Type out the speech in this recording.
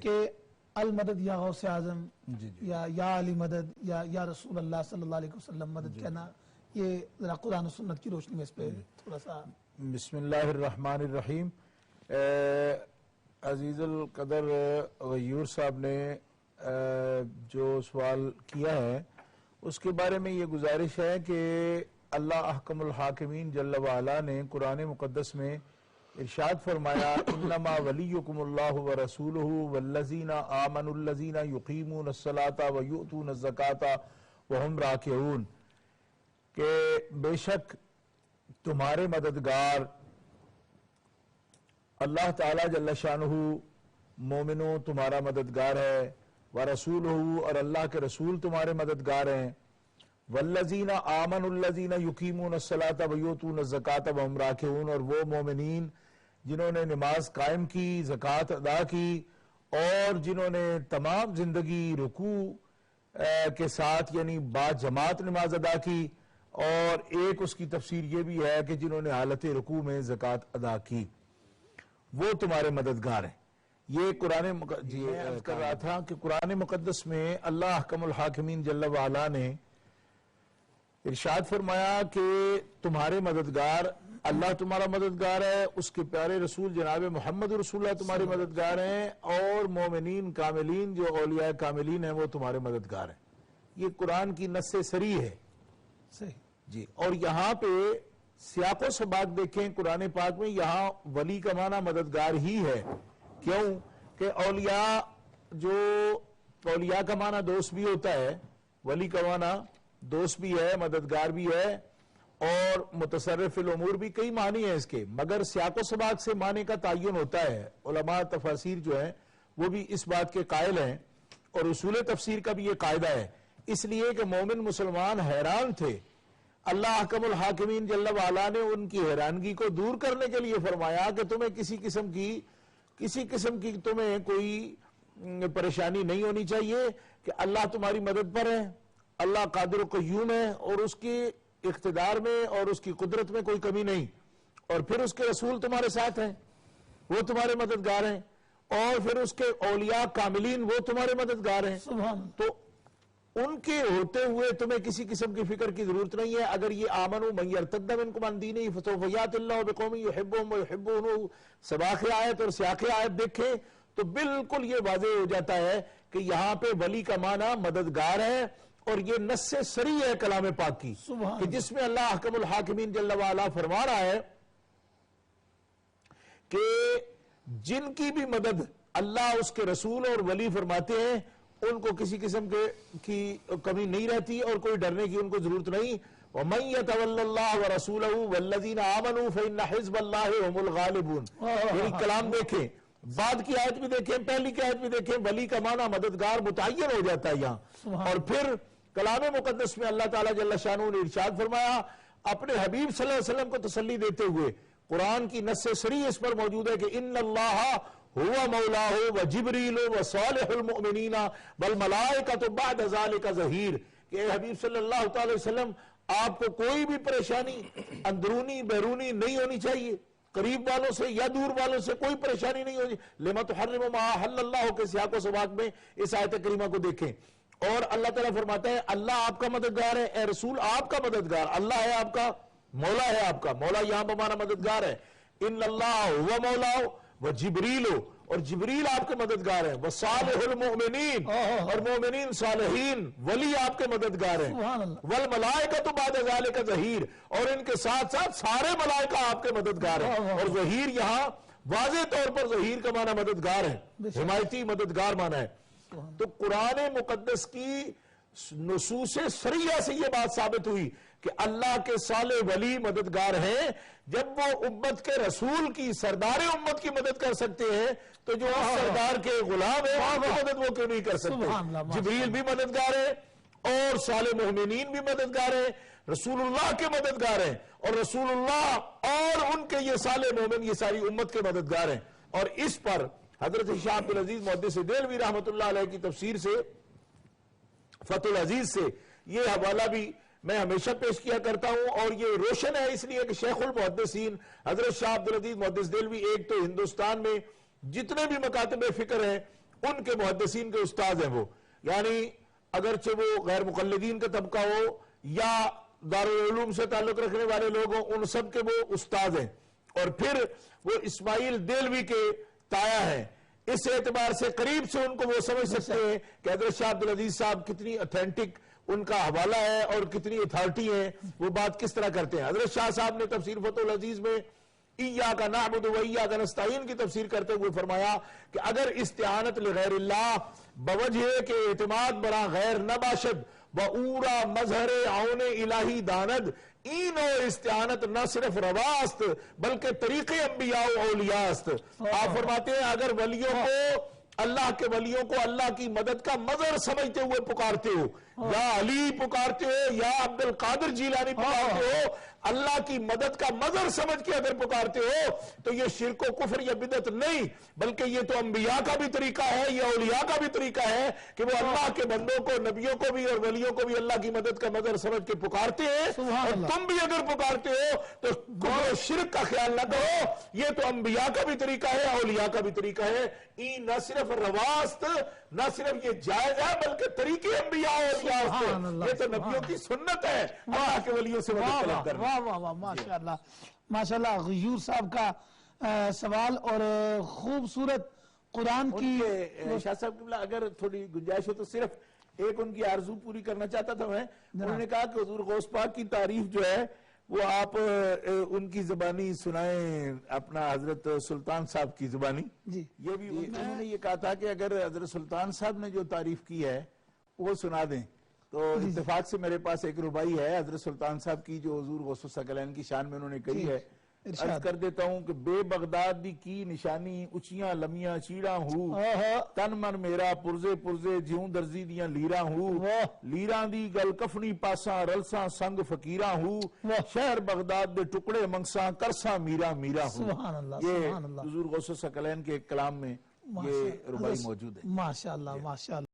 کہ المدد یا غوث اعظم یا علی مدد یا رسول اللہ صلی اللہ علیہ وسلم مدد کہنا، یہ ذرا قرآن و سنت کی روشنی میں اس پہ تھوڑا سا۔ بسم اللہ الرحمن الرحیم۔ عزیز القدر غیور صاحب نے جو سوال کیا ہے اس کے بارے میں یہ گزارش ہے کہ اللہ احکم الحاکمین جل وعلا نے قرآن مقدس میں ارشاد فرمایا انما ولیکم اللہ ورسولہ والذین آمنوا الذین یقیمون الصلاة ویؤتون الزکاة وہم راکعون، کہ بے شک تمہارے مددگار اللہ تعالی جل شانہ، مومنوں تمہارا مددگار ہے، ورسولہ اور اللہ کے رسول تمہارے مددگار ہیں، والذین آمنوا الذین یقیمون الصلاة ویؤتون الزکاة وہم راکعون، اور وہ مومنین جنہوں نے نماز قائم کی، زکوٰۃ ادا کی، اور جنہوں نے تمام زندگی رکوع کے ساتھ یعنی با جماعت نماز ادا کی، اور ایک اس کی تفسیر یہ بھی ہے کہ جنہوں نے حالت رکوع میں زکوٰۃ ادا کی، وہ تمہارے مددگار ہیں۔ یہ قرآن میں عرض کر رہا تھا کہ قرآن مقدس میں اللہ احکم الحاکمین جل وعلا نے ارشاد فرمایا کہ تمہارے مددگار اللہ تمہارا مددگار ہے، اس کے پیارے رسول جناب محمد رسول اللہ تمہارے مددگار ہیں، اور مومنین کاملین جو اولیاء کاملین ہیں وہ تمہارے مددگار ہیں۔ یہ قرآن کی نص صریح ہے صحیح جی۔ اور یہاں پہ سیاق و سباق دیکھیں قرآن پاک میں، یہاں ولی کا معنی مددگار ہی ہے۔ کیوں کہ اولیاء کا معنی دوست بھی ہوتا ہے، ولی کا معنی دوست بھی ہے، مددگار بھی ہے، اور متصرف الامور بھی، کئی معنی ہیں اس کے، مگر سیاق و سباق سے معنی کا تعین ہوتا ہے۔ علماء تفاسیر جو ہیں وہ بھی اس بات کے قائل ہیں، اور اصول تفسیر کا بھی یہ قاعدہ ہے، اس لیے کہ مومن مسلمان حیران تھے، اللہ احکم الحاکمین جل وعلا نے ان کی حیرانگی کو دور کرنے کے لیے فرمایا کہ تمہیں کسی قسم کی تمہیں کوئی پریشانی نہیں ہونی چاہیے، کہ اللہ تمہاری مدد پر ہے، اللہ قادر و قیوم ہے، اور اس کی اقتدار میں اور اس کی قدرت میں کوئی کمی نہیں، اور پھر اس کے رسول تمہارے ساتھ ہیں، وہ تمہارے مددگار ہیں، اور پھر اس کے اولیاء کاملین وہ تمہارے مددگار ہیں۔ تو ان کے ہوتے ہوئے تمہیں کسی قسم کی فکر کی ضرورت نہیں ہے۔ اگر یہ آمنوا من یرتد منکم عن دینہ فسوف یأتی اللہ بقوم یحبهم ویحبونہ، سباق آیت اور سیاق آیت دیکھیں تو بالکل یہ واضح ہو جاتا ہے کہ یہاں پہ ولی کا معنی مددگار ہے، اور یہ نص صریح ہے کلام پاک کی، کہ جس میں اللہ احکم الحاکمین جل وعلا فرما رہا ہے کہ جن کی بھی مدد اللہ اس کے رسول اور ولی فرماتے ہیں ان کو کسی قسم کی کمی نہیں رہتی، اور کوئی ڈرنے کی ان کو ضرورت نہیں۔ وَمَن يَتَوَلَّ اللَّهَ وَرَسُولَهُ وَالَّذِينَ آمَنُوا فَإِنَّ حِزْبَ اللَّهِ هُمُ الْغَالِبُونَ۔ یعنی کلام دیکھیں، بعد کی آیت بھی دیکھیں، پہلی کی آیت بھی دیکھیں، ولی کا معنی مددگار متعین ہو جاتا ہے یہاں۔ اور پھر کلام مقدس میں اللہ تعالیٰ جل شانہ نے ارشاد فرمایا اپنے حبیب صلی اللہ علیہ وسلم کو تسلی دیتے ہوئے، قرآن کی نص صریح اس پر موجود ہے کہ ان اللہ هو مولاه وجبریل وصالح المؤمنین والملائکۃ بعد ذلک ظہیر، کہ اے حبیب صلی اللہ تعالی وسلم آپ کو کوئی بھی پریشانی اندرونی بیرونی نہیں ہونی چاہیے، قریب والوں سے یا دور والوں سے کوئی پریشانی نہیں ہونی۔ لما تحرم ما احل اللہ کے سیاق و سباق میں اس آیت کریمہ کو دیکھیں، اور اللہ تعالیٰ فرماتا ہے اللہ آپ کا مددگار ہے، اے رسول آپ کا مددگار، اللہ ہے آپ کا، مولا ہے آپ کا، مولا یہاں بمانا مددگار ہے۔ ان اللہ هو مولا وجبریل، اور جبریل آپ کے مددگار ہیں، وصالح المؤمنین، اور مومنین صالحین ولی آپ کے مددگار ہیں، والملائکۃ بعد ذلک ظہیر، اور ان کے ساتھ ساتھ سارے ملائکہ آپ کے مددگار ہیں۔ اور ظہیر یہاں واضح طور پر ظہیر کا معنی مددگار ہے، حمایتی مددگار معنی ہے۔ تو قرآن مقدس کی نصوص صریحہ سے یہ بات ثابت ہوئی کہ اللہ کے صالح ولی مددگار ہیں۔ جب وہ امت کے رسول کی، سردار امت کی مدد کر سکتے ہیں تو جو سردار کے غلام ہیں وہ مدد وہ کیوں نہیں کر سکتے؟ جبریل بھی مددگار ہے، اور صالح مومنین بھی مددگار ہیں، رسول اللہ کے مددگار ہیں، اور رسول اللہ اور ان کے یہ صالح مومن یہ ساری امت کے مددگار ہیں۔ اور اس پر حضرت شاہ عبدالعزیز محدث دہلوی رحمۃ اللہ علیہ کی تفسیر سے، فتح العزیز سے، یہ حوالہ بھی میں ہمیشہ پیش کیا کرتا ہوں، اور یہ روشن ہے اس لیے کہ شیخ المحدثین حضرت شاہ عبدالعزیز محدث دہلوی ایک تو ہندوستان میں جتنے بھی مکاتب فکر ہیں ان کے محدثین کے استاد ہیں وہ، یعنی اگرچہ وہ غیر مقلدین کا طبقہ ہو یا دارالعلوم سے تعلق رکھنے والے لوگ ہوں، ان سب کے وہ استاد ہیں، اور پھر وہ اسماعیل دیلوی کے تایا ہیں، اس اعتبار سے قریب سے ان کو وہ سمجھ سکتے ہیں کہ حضرت شاہ عبدالعزیز صاحب کتنی اتھینٹک ان کا حوالہ ہے اور کتنی اتھارٹی ہے، وہ بات کس طرح کرتے ہیں۔ حضرت شاہ صاحب نے تفسیر فتح العزیز میں ایاک نعبد و ایاک نستعین کی تفسیر کرتے ہوئے فرمایا کہ اگر استعانت لغیر اللہ بوجہ کہ اعتماد برا غیر نباشد بورا مظہر عون الہی داند، این و استعانت نہ صرف رواست بلکہ طریق انبیاء و اولیاء است۔ آپ فرماتے ہیں اگر ولیوں کو، اللہ کے ولیوں کو اللہ کی مدد کا مظہر سمجھتے ہوئے پکارتے ہو، یا علی پکارتے ہو یا عبد القادر جیلانی پکارتے ہو، اللہ کی مدد کا مظہر سمجھ کے اگر پکارتے ہو تو یہ شرک و کفر یا بدعت نہیں، بلکہ یہ تو انبیاء کا بھی طریقہ ہے، یہ اولیاء کا بھی طریقہ ہے کہ وہ اللہ کے بندوں کو، نبیوں کو بھی اور ولیوں کو بھی اللہ کی مدد کا مظہر سمجھ کے پکارتے ہیں، اور تم بھی اگر پکارتے ہو تو کفر و شرک کا خیال نہ کرو، یہ تو انبیاء کا بھی طریقہ ہے، اولیاء کا بھی طریقہ ہے۔ نہ صرف رواست، نہ صرف یہ جائز ہے بلکہ طریقے انبیاء اور اولیاء، یہ تو نبیوں کی سنت ہے اللہ کے ولیوں سے مدد طلب کرنا۔ واہ واہ واہ، ماشاءاللہ ماشاءاللہ۔ غیور صاحب کا سوال اور خوبصورت قرآن کی شاہ صاحب قبلہ اگر تھوڑی گنجائش ہو تو صرف ایک ان کی آرزو پوری کرنا چاہتا تھا میں۔ انہوں نے کہا کہ حضور غوث پاک کی تعریف جو ہے وہ آپ ان کی زبانی سنائیں، اپنا حضرت سلطان صاحب کی زبانی۔ جی یہ بھی انہوں نے یہ کہا تھا کہ اگر حضرت سلطان صاحب نے جو تعریف کی ہے وہ سنا دیں، تو اتفاق سے میرے پاس ایک ربائی ہے حضرت سلطان صاحب کی جو حضور غوث الثقلین کی شان میں انہوں نے کہی ہے۔ عرض کر دیتا ہوں کہ بے بغدادی کی نشانی اچیاں لمیاں چیڑاں ہوں، تن من میرا پرزے پرزے جیوں درزی دیاں لیراں ہوں، لیراں دی گل کفنی پاساں رلساں سنگ فقیراں ہوں، شہر بغداد دے ٹکڑے منگساں کرساں میرا میرا ہوں۔ سبحان اللہ، یہ سبحان اللہ، حضور غوث الثقلین کے کلام میں یہ ربائی موجود ہے۔ ماشاءاللہ ماشاءاللہ۔